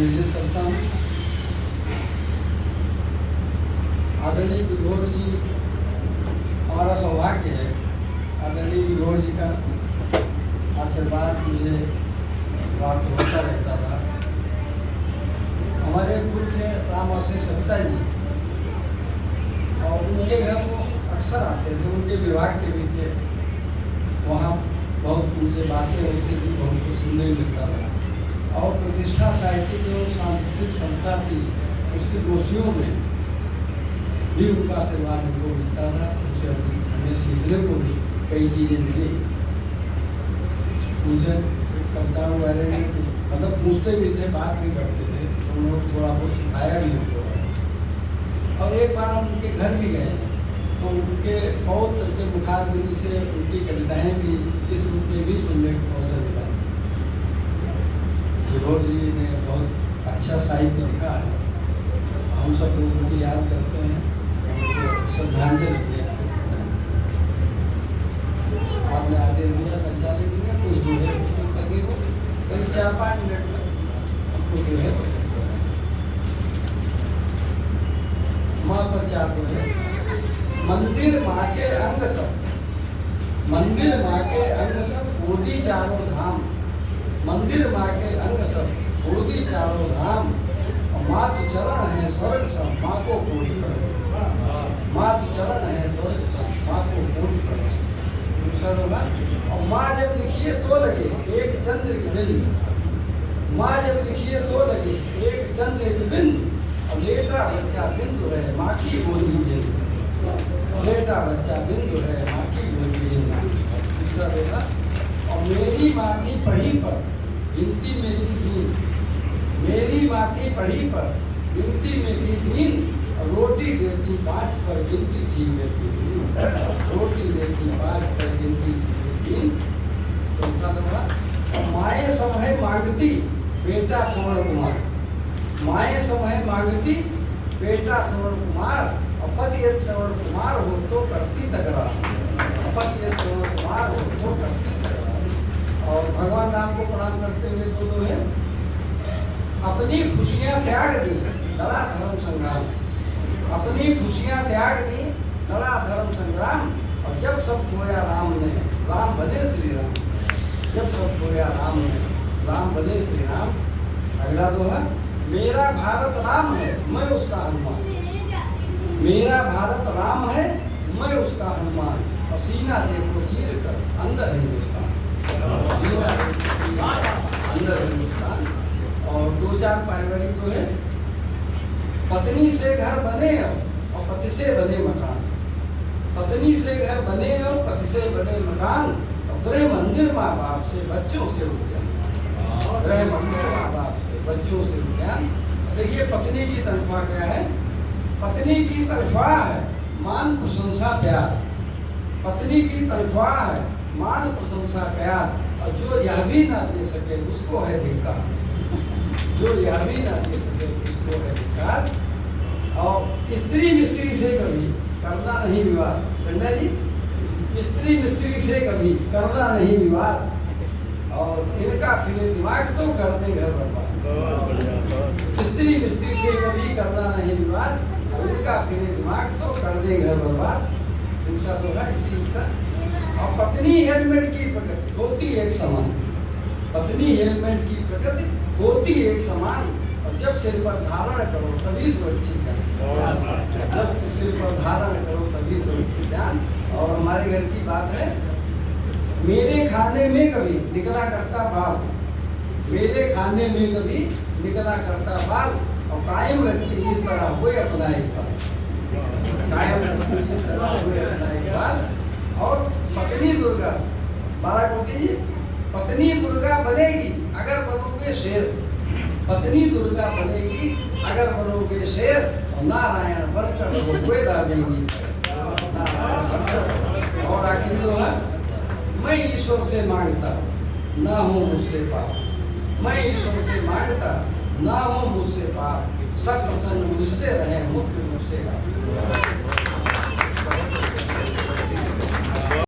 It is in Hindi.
निवेदित करता हूँ। आदरणीय विभोर जी, हमारा सौभाग्य है आदरणीय विभोर जी का आशीर्वाद मुझे प्राप्त होता रहता था। हमारे गुरु थे राम आशीष सत्ता जी, और उनके घर वो अक्सर आते थे, उनके विभाग के भी थे। वहाँ बहुत उनसे बातें होती थी, बहुत कुछ सुनने मिलता था। और प्रतिष्ठा साहित्य जो सांस्कृतिक संस्था थी, उसकी गोष्ठियों में भी उनका आशीर्वाद हमको मिलता था। उनसे हमें सीखने को भी कई चीज़ें मिली। उनसे कविताओं वाले में मतलब पूछते भी थे, बात भी करते थे, तो उन लोग थोड़ा बहुत सिखाया भी हमको। और एक बार हम उनके घर भी गए, तो उनके बहुत के मुखारबिंद से उनकी कविताएं भी इस रूप में भी सुनने को अवसर मिला। विभोर जी ने बहुत अच्छा साहित्य लिखा है, हम सब लोग उनकी याद करते हैं, उनको श्रद्धांजलि देते हैं। आपने आदेश दिया संचालित दिया कुछ जो है उसको करने को करीब 4-5 मिनट में आपको जो है माँ पर चार को है। मंदिर माँ के अंग सब, मंदिर माँ के अंग सब गोदी चारों धाम, मंदिर माँ के अंग सब गोदी चारों धाम, और मातु चरण है स्वर्ग सब माँ को कोटि प्रणाम, मातु चरण है स्वर्ग सब माँ को कोटि प्रणाम। दूसरा होगा, और माँ जब लिखिए तो लगे एक चंद्र की बिंदु, माँ जब लिखिए तो लगे एक चंद्र की बिंदु, और लेटा बच्चा बिंदु है माँ की गोदी बिंदु, लेटा बच्चा बिंदु है माँ की गोदी बिंदु। तीसरा देखा, और मेरी माटी पढ़ी पर गिनती में थी दीन, मेरी माटी पढ़ी पर गिनती में थी दीन, और रोटी देती 5 पर गिनती थी मेरी दीन, रोटी देती 5 पर गिनती थी दीन। चौथा नंबर, और माए समय मांगती बेटा श्रवण कुमार, माए समय मांगती बेटा श्रवण कुमार, और पति यदि श्रवण कुमार हो तो करती तकरार, पति यदि श्रवण कुमार हो तो करती तकरार। और भगवान राम को प्रणाम करते हुए तो है, अपनी खुशियां त्याग दी लड़ा धर्म संग्राम, अपनी खुशियां त्याग दी लड़ा धर्म संग्राम, और जब सब खोया राम ने राम बने श्री राम, जब सब खोया राम ने राम बने श्री राम। अगला दोहा, मेरा भारत राम है मैं उसका हनुमान, मेरा भारत राम है मैं उसका हनुमान, और सीना देखो चीर कर अंदर हिंदुस्तान, अंदर हिंदुस्तान। और 2-4 पारिवारिक तो है, पत्नी से घर बने और पति से बने मकान, पत्नी से घर बने और पति से बने मकान, और गृह मंदिर माँ बाप से बच्चों से उद्यान, गृह मंदिर माँ बाप से बच्चों से उद्यान। देखिए पत्नी की तनख्वाह क्या है, पत्नी की तनख्वाह है मान प्रशंसा प्यार, पत्नी की तनख्वाह है मान प्रशंसा प्यार, और जो यह भी ना दे सके उसको है धिक्कार, जो यह भी ना दे सके उसको है धिक्कार। और स्त्री मिस्त्री से कभी करना नहीं विवाद, गंगा जी स्त्री मिस्त्री से कभी करना नहीं विवाद, और इनका फिरे दिमाग तो कर दे घर बर्बाद, स्त्री मिस्त्री से कभी करना नहीं विवाद, इनका फिरे दिमाग तो कर दे घर बर्बाद। दूसरा तो है इसी उसका, और पत्नी हेलमेट की प्रकृति होती एक समान, पत्नी हेलमेट की प्रकृति होती एक समान, और जब सिर पर धारण करो तभी सुरक्षित जान, जब सिर पर धारण करो तभी सुरक्षित जान। और हमारे घर की बात है, मेरे खाने में कभी निकला करता बाल, मेरे खाने में कभी निकला करता बाल, और कायम रखती इस तरह हुए अपना एक बाल, कायम रखती इस तरह हुए अपना एक बाल। और पत्नी दुर्गा 12 कोटि जी, पत्नी दुर्गा बनेगी अगर बनोगे शेर, पत्नी दुर्गा बनेगी अगर बनोगे शेर, और नारायण बनकर हुए दावेगी, नारायण बनकर। और आखिरी दोहा, मैं ईश्वर से मांगता ना हो मुझसे पार, मैं ईश्वर से मांगता ना हो मुझसे पार, सब प्रसन्न मुझसे रहे मुख्य मुझसे।